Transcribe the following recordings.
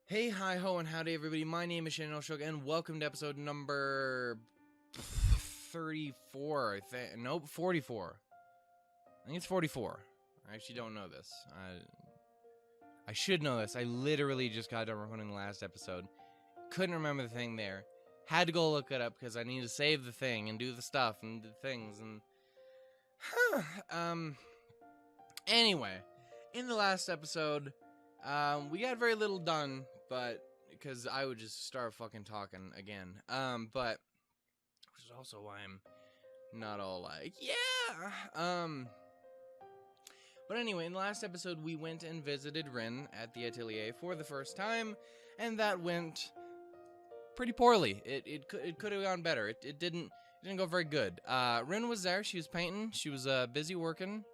Hey, hi, ho, and howdy, everybody. My name is Katawa Shoujo, and welcome to episode number 34, I think. Nope, 44. I think it's 44. I actually don't know this. I should know this. I literally just got done recording the last episode. Couldn't remember the thing there. Had to go look it up because I need to save the thing and do the stuff and the things and... Anyway, in the last episode... we got very little done, but because I would just start fucking talking again. But which is also why I'm not all like, yeah. But anyway, in the last episode, we went and visited RIN at the atelier for the first time, and that went pretty poorly. It could have gone better. It didn't go very good. RIN was there. She was painting. She was busy working.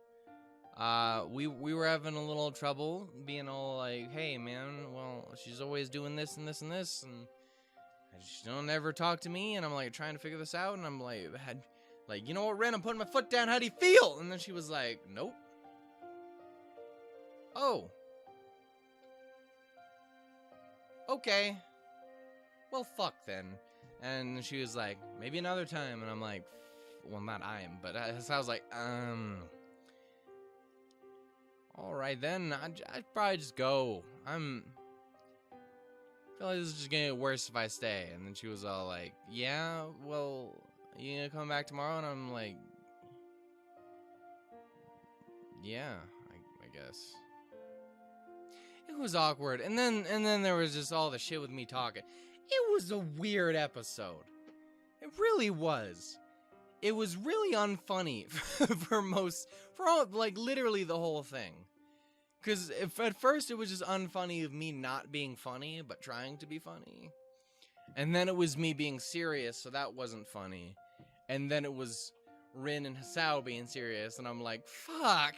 We were having a little trouble being all like, hey man, well, she's always doing this and this and this, and she don't ever talk to me, and I'm like trying to figure this out, and I'm like, you know what, Ren, I'm putting my foot down, how do you feel? And then she was like, nope. Oh. Okay. Well, fuck then. And she was like, maybe another time, and I'm like, well, not but so I was like, alright then, I'd probably just go. I feel like this is just gonna get worse if I stay. And then she was all like, yeah, well, you gonna come back tomorrow? And I'm like, yeah, I guess. It was awkward. And then there was just all the shit with me talking. It was a weird episode. It really was. It was really unfunny for all, like, literally the whole thing. Because at first it was just unfunny of me not being funny, but trying to be funny. And then it was me being serious, so that wasn't funny. And then it was Rin and Hasao being serious, and I'm like, fuck.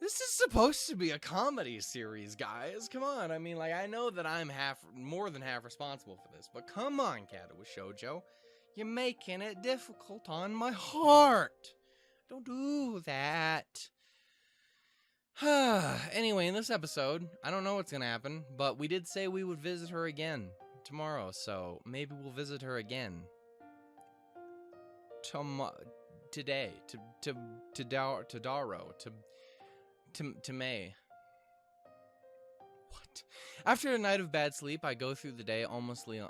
This is supposed to be a comedy series, guys. Come on. I mean, like, I know that I'm more than half responsible for this, but come on, Katawa Shoujo. You're making it difficult on my heart. Don't do that. Anyway, in this episode, I don't know what's gonna happen, but we did say we would visit her again tomorrow, so maybe we'll visit her again. Today. To May. What? After a night of bad sleep, I go through the day mostly on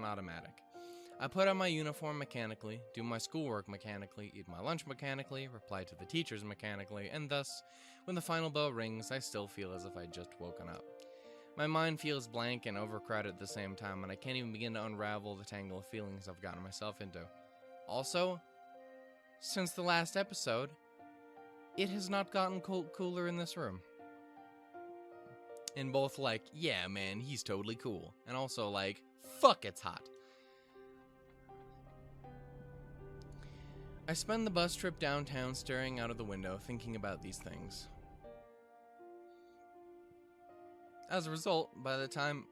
automatic. I put on my uniform mechanically, do my schoolwork mechanically, eat my lunch mechanically, reply to the teachers mechanically, and thus, when the final bell rings, I still feel as if I'd just woken up. My mind feels blank and overcrowded at the same time, and I can't even begin to unravel the tangle of feelings I've gotten myself into. Also, since the last episode, it has not gotten cooler in this room. And both like, yeah man, he's totally cool, and also like, fuck, it's hot. I spend the bus trip downtown staring out of the window, thinking about these things. As a result, by the time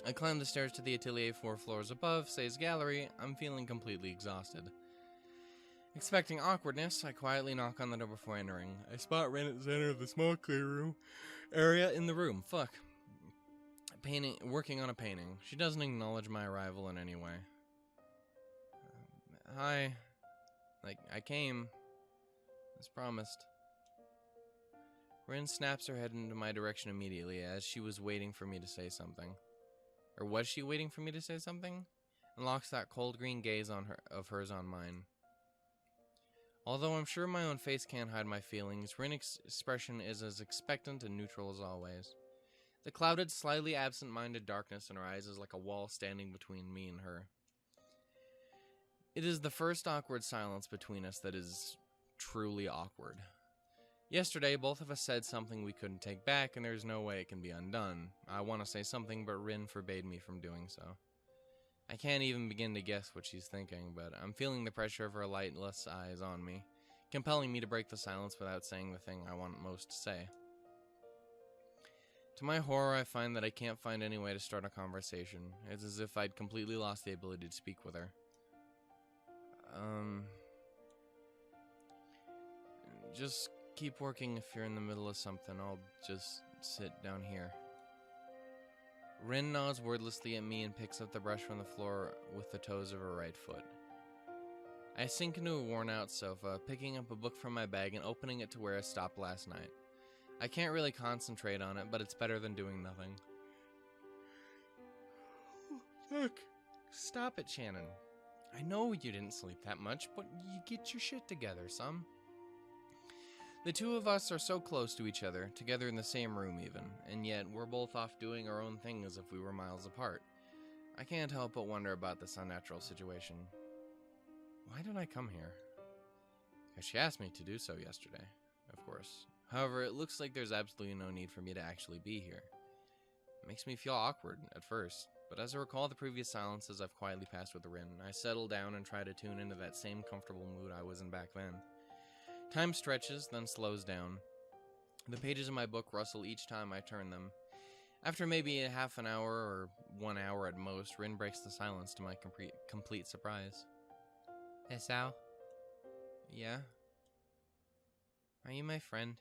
I climb the stairs to the atelier 4 floors above, Say's gallery, I'm feeling completely exhausted. Expecting awkwardness, I quietly knock on the door before entering. I spot Ren at the center of the small clear room area in the room. Fuck. Working on a painting. She doesn't acknowledge my arrival in any way. Hi. Like, I came. As promised. Rin snaps her head into my direction immediately, as she was waiting for me to say something. Or was she waiting for me to say something? And locks that cold green gaze of hers on mine. Although I'm sure my own face can't hide my feelings, Rin's expression is as expectant and neutral as always. The clouded, slightly absent-minded darkness in her eyes is like a wall standing between me and her. It is the first awkward silence between us that is truly awkward. Yesterday, both of us said something we couldn't take back, and there's no way it can be undone. I want to say something, but Rin forbade me from doing so. I can't even begin to guess what she's thinking, but I'm feeling the pressure of her lightless eyes on me, compelling me to break the silence without saying the thing I want most to say. To my horror, I find that I can't find any way to start a conversation. It's as if I'd completely lost the ability to speak with her. Just Keep working if you're in the middle of something. I'll just sit down here. Rin nods wordlessly at me and picks up the brush from the floor with the toes of her right foot. I sink into a worn-out sofa, picking up a book from my bag and opening it to where I stopped last night. I can't really concentrate on it, but it's better than doing nothing. Look, stop it, Shannon. I know you didn't sleep that much, but you get your shit together, son. The two of us are so close to each other, together in the same room even, and yet we're both off doing our own thing as if we were miles apart. I can't help but wonder about this unnatural situation. Why did I come here? Because she asked me to do so yesterday, of course. However, it looks like there's absolutely no need for me to actually be here. It makes me feel awkward at first, but as I recall the previous silences I've quietly passed with Rin, I settle down and try to tune into that same comfortable mood I was in back then. Time stretches, then slows down. The pages of my book rustle each time I turn them. After maybe a half an hour or 1 hour at most, Rin breaks the silence to my complete surprise. Hey, Sal? Yeah? Are you my friend?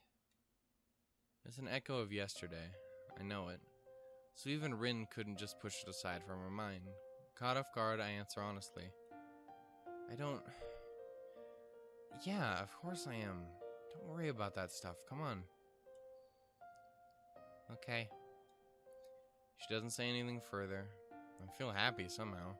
It's an echo of yesterday. I know it. So even Rin couldn't just push it aside from her mind. Caught off guard, I answer honestly. I don't... Yeah, of course I am. Don't worry about that stuff. Come on. Okay. She doesn't say anything further. I feel happy somehow.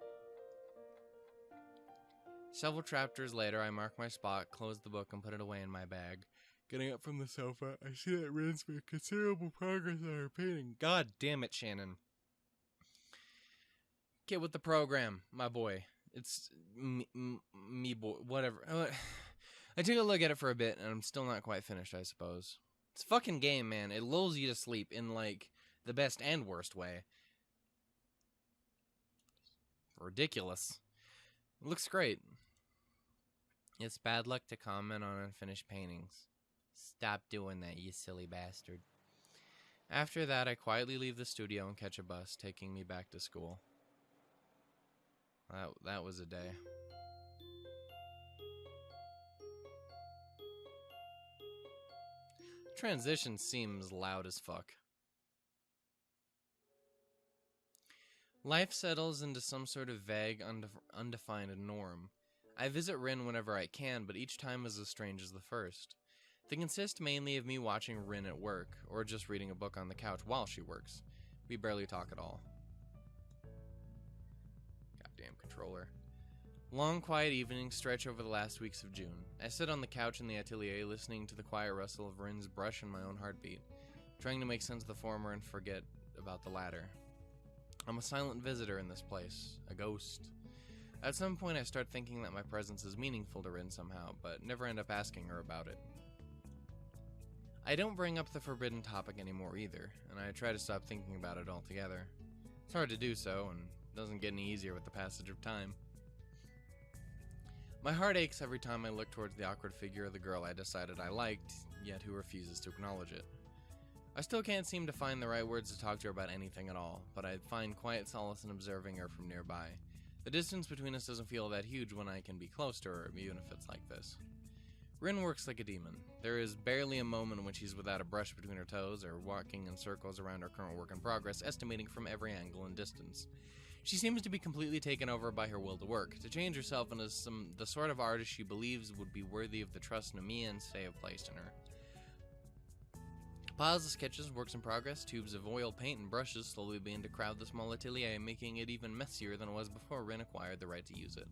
Several chapters later, I mark my spot, close the book, and put it away in my bag. Getting up from the sofa, I see that Rin's made considerable progress on her painting. God damn it, Shannon. Get with the program, my boy. It's me boy, whatever. I took a look at it for a bit, and I'm still not quite finished, I suppose. It's a fucking game, man. It lulls you to sleep in, like, the best and worst way. Ridiculous. It looks great. It's bad luck to comment on unfinished paintings. Stop doing that, you silly bastard. After that, I quietly leave the studio and catch a bus, taking me back to school. That was a day. Transition seems loud as fuck. Life settles into some sort of vague, undefined norm. I visit Rin whenever I can, but each time is as strange as the first. They consist mainly of me watching Rin at work, or just reading a book on the couch while she works. We barely talk at all. Goddamn controller. Long, quiet evenings stretch over the last weeks of June. I sit on the couch in the atelier, listening to the quiet rustle of Rin's brush and my own heartbeat, trying to make sense of the former and forget about the latter. I'm a silent visitor in this place, a ghost. At some point I start thinking that my presence is meaningful to Rin somehow, but never end up asking her about it. I don't bring up the forbidden topic anymore either, and I try to stop thinking about it altogether. It's hard to do so, and it doesn't get any easier with the passage of time. My heart aches every time I look towards the awkward figure of the girl I decided I liked, yet who refuses to acknowledge it. I still can't seem to find the right words to talk to her about anything at all, but I find quiet solace in observing her from nearby. The distance between us doesn't feel that huge when I can be close to her, even if it's like this. Rin works like a demon. There is barely a moment when she's without a brush between her toes or walking in circles around her current work in progress, estimating from every angle and distance. She seems to be completely taken over by her will to work, to change herself into the sort of artist she believes would be worthy of the trust Namiya and Sei have placed in her. Piles of sketches, works in progress, tubes of oil, paint, and brushes slowly begin to crowd the small atelier, making it even messier than it was before Rin acquired the right to use it.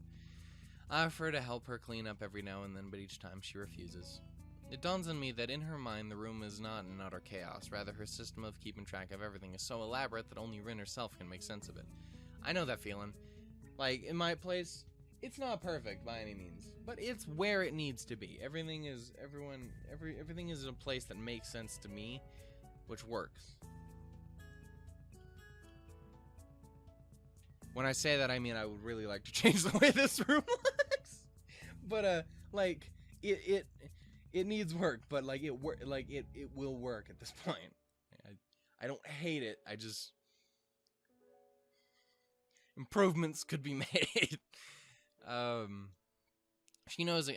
I offer to help her clean up every now and then, but each time she refuses. It dawns on me that in her mind the room is not in utter chaos, rather her system of keeping track of everything is so elaborate that only Rin herself can make sense of it. I know that feeling. Like, in my place, it's not perfect by any means, but it's where it needs to be. Everything is in a place that makes sense to me, which works. When I say that, I mean I would really like to change the way this room looks. But like it needs work, but like it will work at this point. I don't hate it. I just improvements could be made. She knows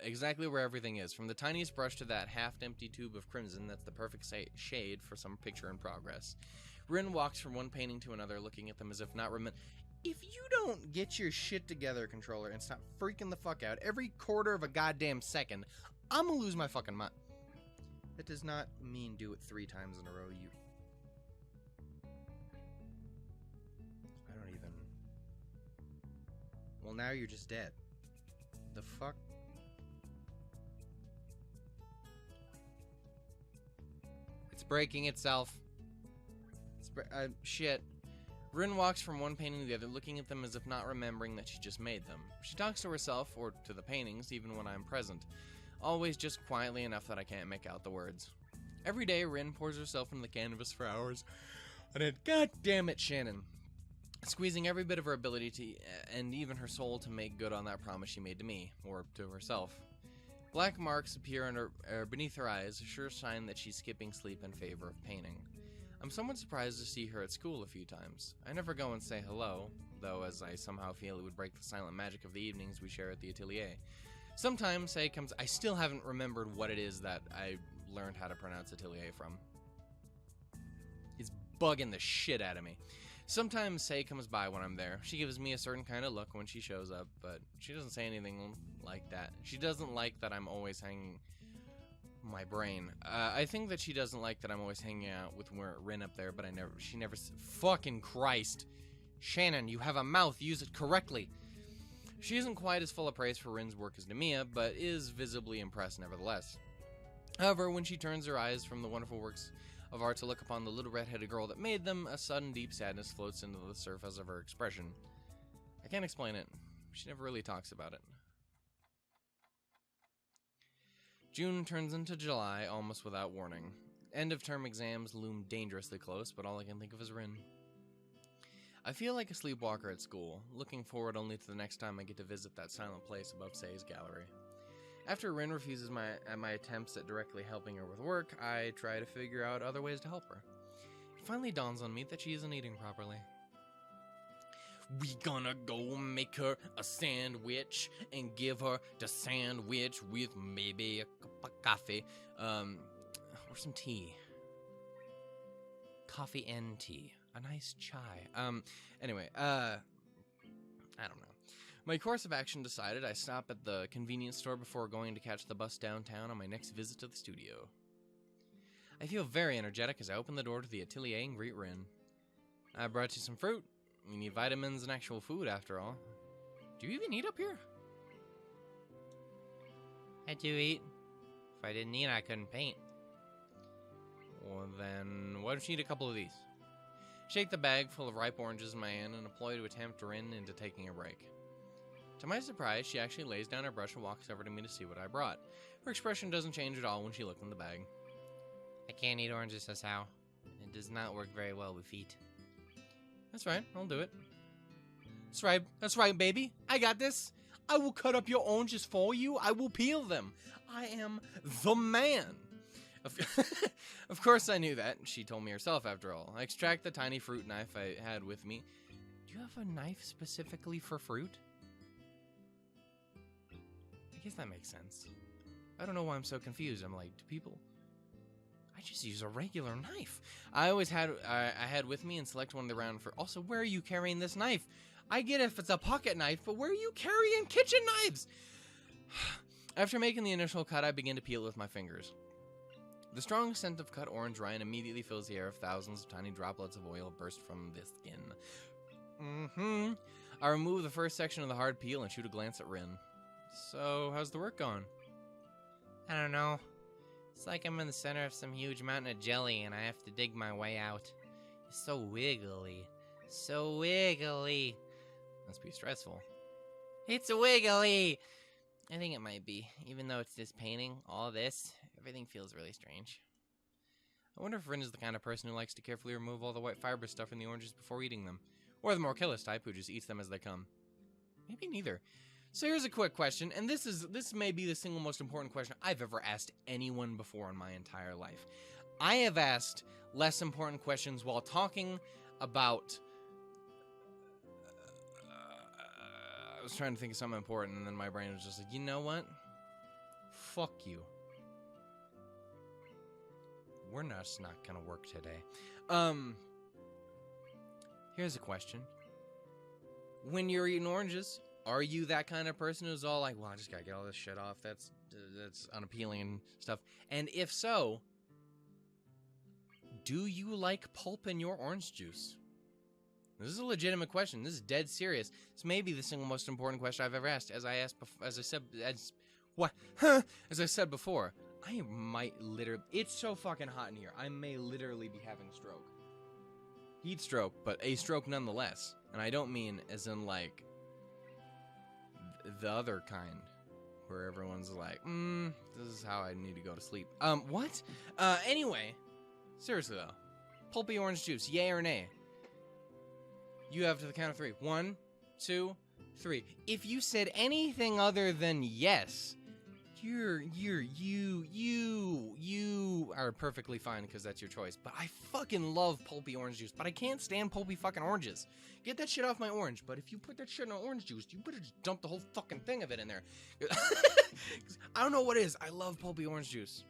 exactly where everything is, from the tiniest brush to that half-empty tube of crimson that's the perfect shade for some picture in progress. Rin walks from one painting to another, looking at them as if not If you don't get your shit together, controller, and stop freaking the fuck out every quarter of a goddamn second, I'm gonna lose my fucking mind. That does not mean do it 3 times in a row, you... I don't even... Well, now you're just dead. The fuck? It's breaking itself. Shit. Rin walks from one painting to the other, looking at them as if not remembering that she just made them. She talks to herself, or to the paintings, even when I'm present. Always just quietly enough that I can't make out the words. Every day, Rin pours herself into the canvas for hours. And then, god damn it, Shannon. Squeezing every bit of her ability to, and even her soul, to make good on that promise she made to me, or to herself. Black marks appear beneath her eyes, a sure sign that she's skipping sleep in favor of painting. I'm somewhat surprised to see her at school a few times. I never go and say hello, though, as I somehow feel it would break the silent magic of the evenings we share at the atelier. Sometimes Say comes... I still haven't remembered what it is that I learned how to pronounce atelier from. It's bugging the shit out of me. Sometimes Say comes by when I'm there. She gives me a certain kind of look when she shows up, but she doesn't say anything like that. She doesn't like that I'm always hanging... my brain. I think that she doesn't like that I'm always hanging out with Rin up there, but she never... Fucking Christ. Shannon, you have a mouth. Use it correctly. She isn't quite as full of praise for Rin's work as Nemiya, but is visibly impressed nevertheless. However, when she turns her eyes from the wonderful works of art to look upon the little red-headed girl that made them, a sudden deep sadness floats into the surface of her expression. I can't explain it. She never really talks about it. June turns into July almost without warning. End-of-term exams loom dangerously close, but all I can think of is Rin. I feel like a sleepwalker at school, looking forward only to the next time I get to visit that silent place above Say's gallery. After Rin refuses my attempts at directly helping her with work, I try to figure out other ways to help her. It finally dawns on me that she isn't eating properly. We gonna go make her a sandwich and give her the sandwich with maybe a cup of coffee, or some tea. Coffee and tea. A nice chai. Anyway, I don't know. My course of action decided, I stop at the convenience store before going to catch the bus downtown on my next visit to the studio. I feel very energetic as I open the door to the atelier and greet Rin. I brought you some fruit. You need vitamins and actual food, after all. Do you even eat up here? I do eat. If I didn't eat, I couldn't paint. Well, then, why don't you eat a couple of these? Shake the bag full of ripe oranges in my hand and employ to attempt Rin into taking a break. To my surprise, she actually lays down her brush and walks over to me to see what I brought. Her expression doesn't change at all when she looked in the bag. I can't eat oranges, says How. It does not work very well with feet. That's right, I'll do it. That's right, baby. I got this. I will cut up your oranges for you. I will peel them. I am the man. Of course I knew that. She told me herself, after all. I extract the tiny fruit knife I had with me. Do you have a knife specifically for fruit? I guess that makes sense. I don't know why I'm so confused. I'm like, do people... I just use a regular knife. I always had I had with me and select one of the round for... Also, where are you carrying this knife? I get if it's a pocket knife, but where are you carrying kitchen knives? After making the initial cut, I begin to peel it with my fingers. The strong scent of cut orange rind immediately fills the air. Thousands of tiny droplets of oil burst from the skin. I remove the first section of the hard peel and shoot a glance at Rin. So, how's the work going? I don't know. It's like I'm in the center of some huge mountain of jelly and I have to dig my way out. It's so wiggly. So wiggly. Must be stressful. It's wiggly! I think it might be. Even though it's this painting, all this, everything feels really strange. I wonder if Rin is the kind of person who likes to carefully remove all the white fibrous stuff in the oranges before eating them. Or the more careless type who just eats them as they come. Maybe neither. So here's a quick question, and this may be the single most important question I've ever asked anyone before in my entire life. I have asked less important questions while talking about was trying to think of something important, and then my brain was just like, you know what? Fuck you. We're just not gonna work today. Here's a question. When you're eating oranges, are you that kind of person who's all like, well, I just gotta get all this shit off, that's unappealing and stuff? And if so, do you like pulp in your orange juice? This is a legitimate question. This is dead serious. This may be the single most important question I've ever asked. As I said before, I might literally... It's so fucking hot in here. I may literally be having a stroke. Heat stroke, but a stroke nonetheless. And I don't mean as in, like, the other kind. Where everyone's like, this is how I need to go to sleep. What? Anyway. Seriously, though. Pulpy orange juice, yay or nay? You have to the count of 3. 1, 2, 3. If you said anything other than yes, you are perfectly fine because that's your choice. But I fucking love pulpy orange juice, but I can't stand pulpy fucking oranges. Get that shit off my orange, but if you put that shit in an orange juice, you better just dump the whole fucking thing of it in there. I don't know what it is. I love pulpy orange juice.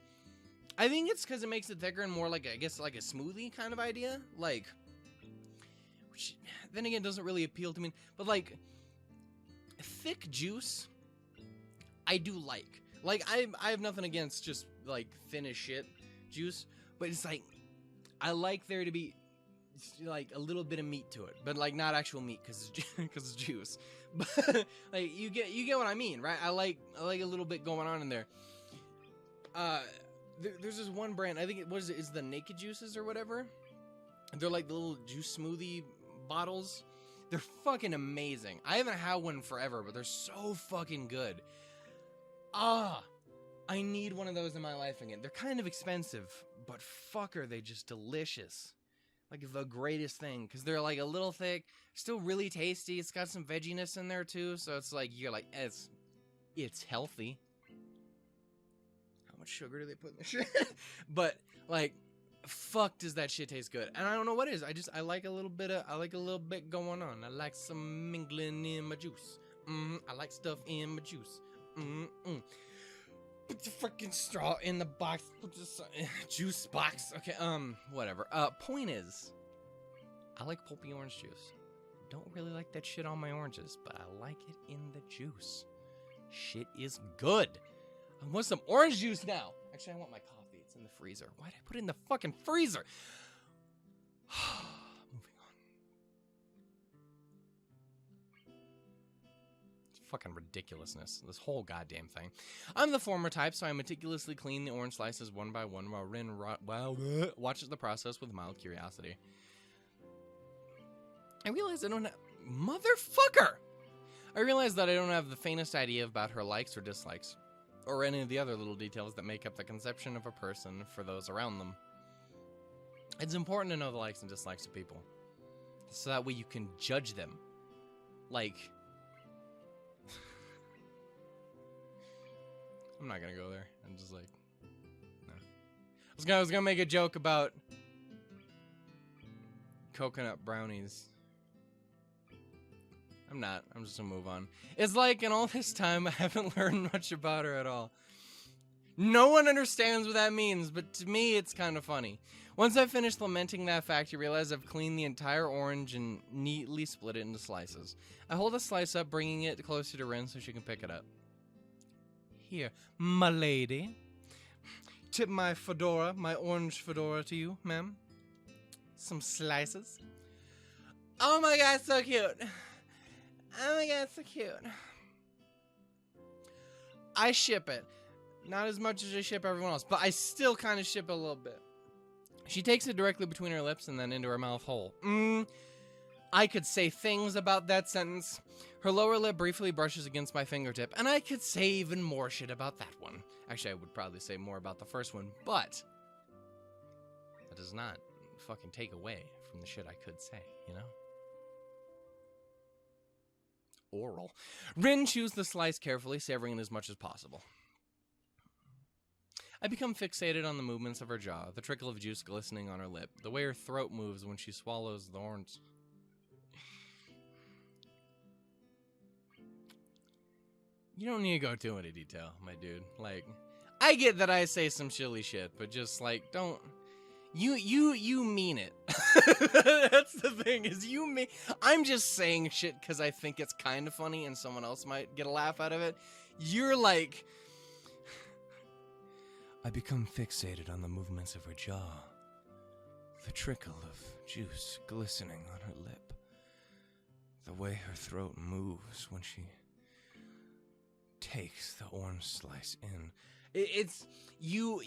I think it's because it makes it thicker and more like, I guess, like a smoothie kind of idea. Like... Which, then again, doesn't really appeal to me. But, like, thick juice, I do like. Like, I have nothing against just, like, thin as shit juice. But it's like, I like there to be, like, a little bit of meat to it. But, like, not actual meat, because it's juice. But, like, you get what I mean, right? I like a little bit going on in there. There's this one brand, I think it's the Naked Juices or whatever. They're, like, the little juice smoothie bottles. They're fucking amazing. I haven't had one forever, but they're so fucking good. I need one of those in my life again. They're kind of expensive, but fuck are they just delicious. Like the greatest thing, because they're like a little thick, still really tasty. It's got some vegginess in there too, so it's like, you're like, it's healthy. How much sugar do they put in this shit? But like, fuck does that shit taste good. And I don't know what it is. I like a little bit going on. I like some mingling in my juice. I like stuff in my juice. Put the freaking straw in the box. Put the juice box. Okay, whatever. Point is, I like pulpy orange juice. Don't really like that shit on my oranges, but I like it in the juice. Shit is good. I want some orange juice now. Actually, I want my coffee. It's in the freezer. Why'd I put it in the fucking freezer? Moving on. It's fucking ridiculousness. This whole goddamn thing. I'm the former type, so I meticulously clean the orange slices one by one while RIN watches the process with mild curiosity. I realize I don't have... Motherfucker! I realize that I don't have the faintest idea about her likes or dislikes, or any of the other little details that make up the conception of a person for those around them. It's important to know the likes and dislikes of people, so that way you can judge them. Like... I'm not gonna go there. I'm just like... No. I was gonna make a joke about... coconut brownies. I'm not. I'm just gonna move on. It's like in all this time I haven't learned much about her at all. No one understands what that means, but to me it's kind of funny. Once I finished lamenting that fact, you realize I've cleaned the entire orange and neatly split it into slices. I hold a slice up, bringing it closer to RIN so she can pick it up. Here, my lady. Tip my fedora, my orange fedora to you, ma'am. Some slices. Oh my god, so cute. Oh my god, so cute. I ship it. Not as much as I ship everyone else, but I still kind of ship it a little bit. She takes it directly between her lips and then into her mouth hole. I could say things about that sentence. Her lower lip briefly brushes against my fingertip, and I could say even more shit about that one. Actually, I would probably say more about the first one, but that does not fucking take away from the shit I could say, you know? Oral. RIN chews the slice carefully, savoring it as much as possible. I become fixated on the movements of her jaw, the trickle of juice glistening on her lip, the way her throat moves when she swallows the orange. You don't need to go too into detail, my dude. Like, I get that I say some silly shit, but just, like, don't... You mean it. That's the thing, is you mean... I'm just saying shit because I think it's kind of funny and someone else might get a laugh out of it. You're like... I become fixated on the movements of her jaw. The trickle of juice glistening on her lip. The way her throat moves when she takes the orange slice in. It's you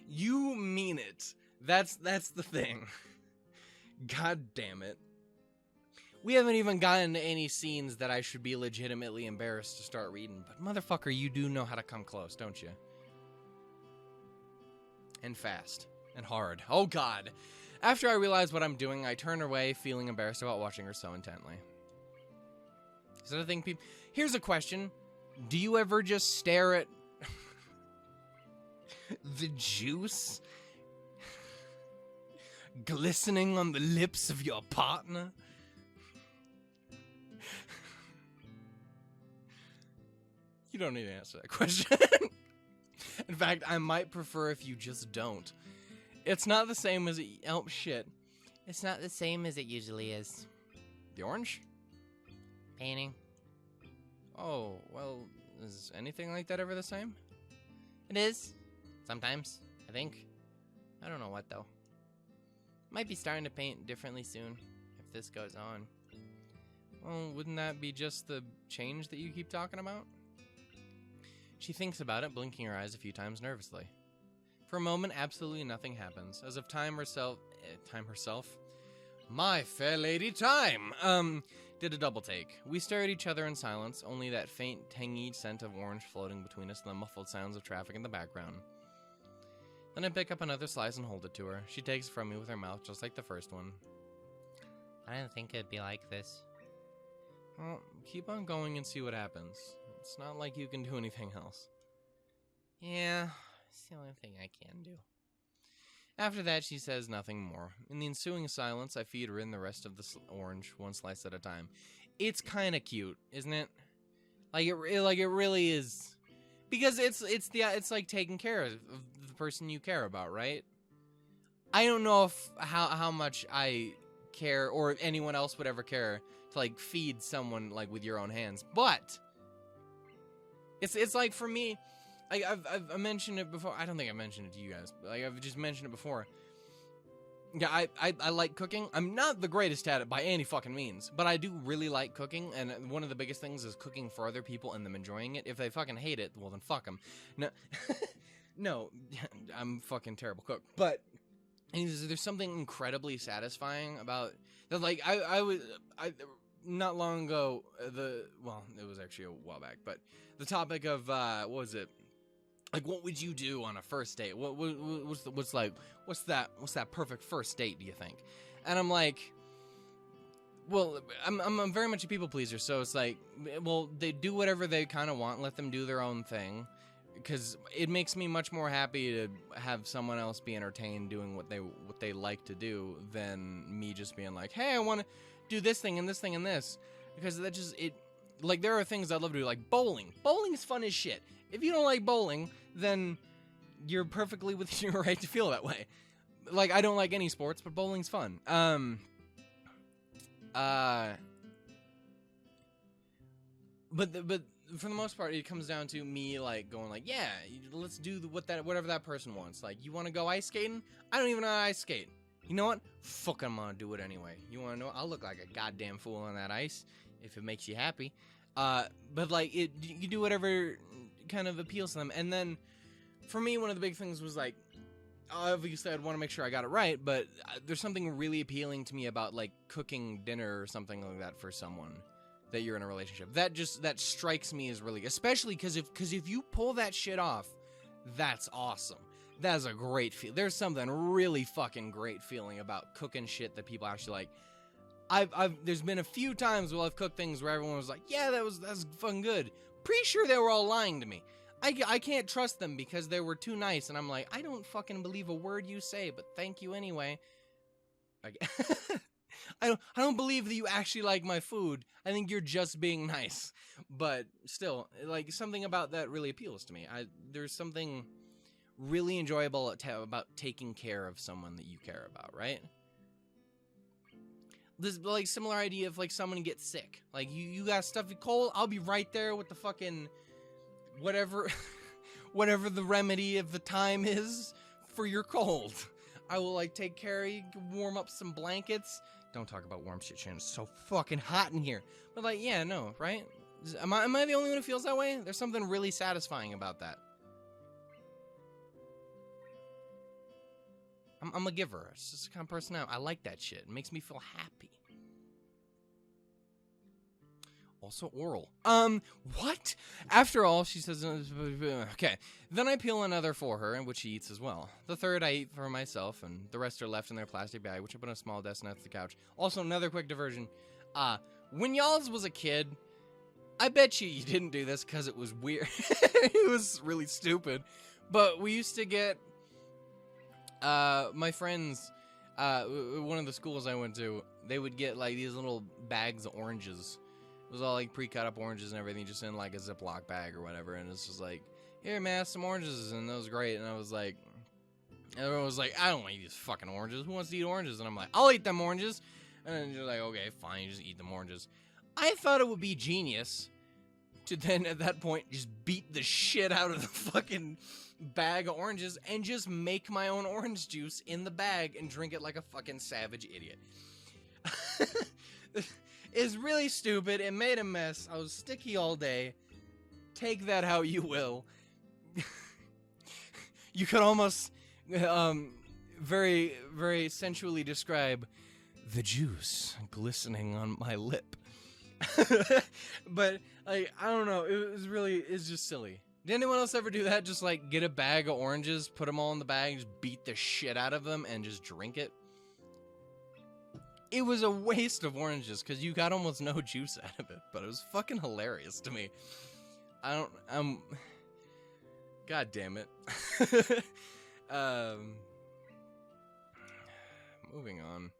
you mean it. That's the thing. God damn it. We haven't even gotten to any scenes that I should be legitimately embarrassed to start reading, but motherfucker, you do know how to come close, don't you? And fast. And hard. Oh god. After I realize what I'm doing, I turn away, feeling embarrassed about watching her so intently. Is that a thing people... Here's a question. Do you ever just stare at the juice glistening on the lips of your partner? You don't need to answer that question. In fact, I might prefer if you just don't. It's not the same as it... Oh, shit. It's not the same as it usually is. The orange? Painting. Oh, well, is anything like that ever the same? It is. Sometimes, I think. I don't know what, though. Might be starting to paint differently soon, if this goes on. Well, wouldn't that be just the change that you keep talking about? She thinks about it, blinking her eyes a few times nervously. For a moment, absolutely nothing happens, as if time herself... My fair lady, time! Did a double take. We stare at each other in silence, only that faint, tangy scent of orange floating between us and the muffled sounds of traffic in the background. Then I pick up another slice and hold it to her. She takes it from me with her mouth, just like the first one. I didn't think it'd be like this. Well, keep on going and see what happens. It's not like you can do anything else. Yeah, it's the only thing I can do. After that, she says nothing more. In the ensuing silence, I feed her in the rest of the orange, one slice at a time. It's kind of cute, isn't it? Like it really is, because it's like taking care of the person you care about, right? I don't know if how much I care, or anyone else would ever care to like feed someone like with your own hands, but it's like for me. Like I've mentioned it before. I don't think I mentioned it to you guys, but like I've just mentioned it before. Yeah, I like cooking. I'm not the greatest at it by any fucking means, but I do really like cooking, and one of the biggest things is cooking for other people and them enjoying it. If they fucking hate it, well then fuck them. No, no, I'm a fucking terrible cook. But there's something incredibly satisfying about that. Like I not long ago, it was actually a while back, but the topic of what was it? Like, what would you do on a first date? What's that perfect first date, do you think? And I'm like, well, I'm very much a people pleaser, so it's like, well, they do whatever they kind of want, let them do their own thing, because it makes me much more happy to have someone else be entertained doing what they like to do than me just being like, hey, I want to do this thing and this thing and this, because that just like, there are things I'd love to do, like bowling. Bowling is fun as shit. If you don't like bowling, then you're perfectly within your right to feel that way. Like, I don't like any sports, but bowling's fun. But for the most part, it comes down to me, like, going like, yeah, let's do whatever that person wants. Like, you want to go ice skating? I don't even know how to ice skate. You know what? Fuck, I'm gonna do it anyway. You want to know? I'll look like a goddamn fool on that ice if it makes you happy. But like, you do whatever kind of appeals to them. And then for me, one of the big things was like, obviously I'd want to make sure I got it right, but there's something really appealing to me about like cooking dinner or something like that for someone that you're in a relationship. That strikes me as really, especially because if you pull that shit off, that's awesome. That's a great feel. There's something really fucking great feeling about cooking shit that people actually like. There's been a few times where I've cooked things where everyone was like, yeah, that's fucking good. Pretty sure they were all lying to me. I can't trust them because they were too nice, and I'm like, I don't fucking believe a word you say, but thank you anyway. I don't believe that you actually like my food. I think you're just being nice. But still, like, something about that really appeals to me. There's something really enjoyable about taking care of someone that you care about, right? This, like, similar idea of, like, someone gets sick. Like, you got stuffy cold, I'll be right there with the fucking whatever whatever the remedy of the time is for your cold. I will, like, take care of you, warm up some blankets. Don't talk about warm shit, Shannon. It's so fucking hot in here. But, like, yeah, no, right? Am I the only one who feels that way? There's something really satisfying about that. I'm a giver. It's just the kind of person I like that shit. It makes me feel happy. Also oral. What? After all, she says, okay. Then I peel another for her, which she eats as well. The third I eat for myself, and the rest are left in their plastic bag, which I put on a small desk next to the couch. Also, another quick diversion. When y'all's was a kid, I bet you didn't do this because it was weird. It was really stupid. But we used to get, my friends, one of the schools I went to, they would get, like, these little bags of oranges. It was all, like, pre-cut up oranges and everything, just in, like, a Ziploc bag or whatever. And it's just like, here, man, have some oranges. And that was great. And I was like, everyone was like, I don't want to eat these fucking oranges. Who wants to eat oranges? And I'm like, I'll eat them oranges. And then you're like, okay, fine, you just eat them oranges. I thought it would be genius to then, at that point, just beat the shit out of the fucking bag of oranges and just make my own orange juice in the bag and drink it like a fucking savage idiot. It's really stupid. It made a mess. I was sticky all day. Take that how you will. You could almost very, very sensually describe the juice glistening on my lip. But, like, I don't know. It's just silly. Did anyone else ever do that? Just, like, get a bag of oranges, put them all in the bag, just beat the shit out of them, and just drink it? It was a waste of oranges, because you got almost no juice out of it, but it was fucking hilarious to me. God damn it. Moving on.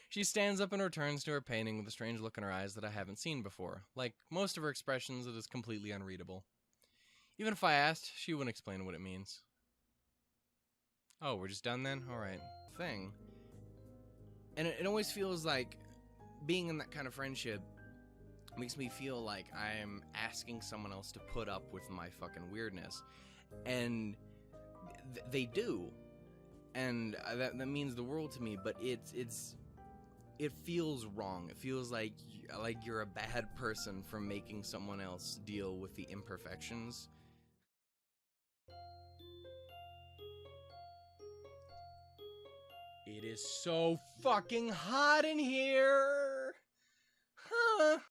She stands up and returns to her painting with a strange look in her eyes that I haven't seen before. Like most of her expressions, it is completely unreadable. Even if I asked, she wouldn't explain what it means. Oh, we're just done then? Alright. Thing. And it always feels like being in that kind of friendship makes me feel like I'm asking someone else to put up with my fucking weirdness. And they do. And that means the world to me, but it feels wrong. It feels like you're a bad person for making someone else deal with the imperfections. It is so fucking hot in here!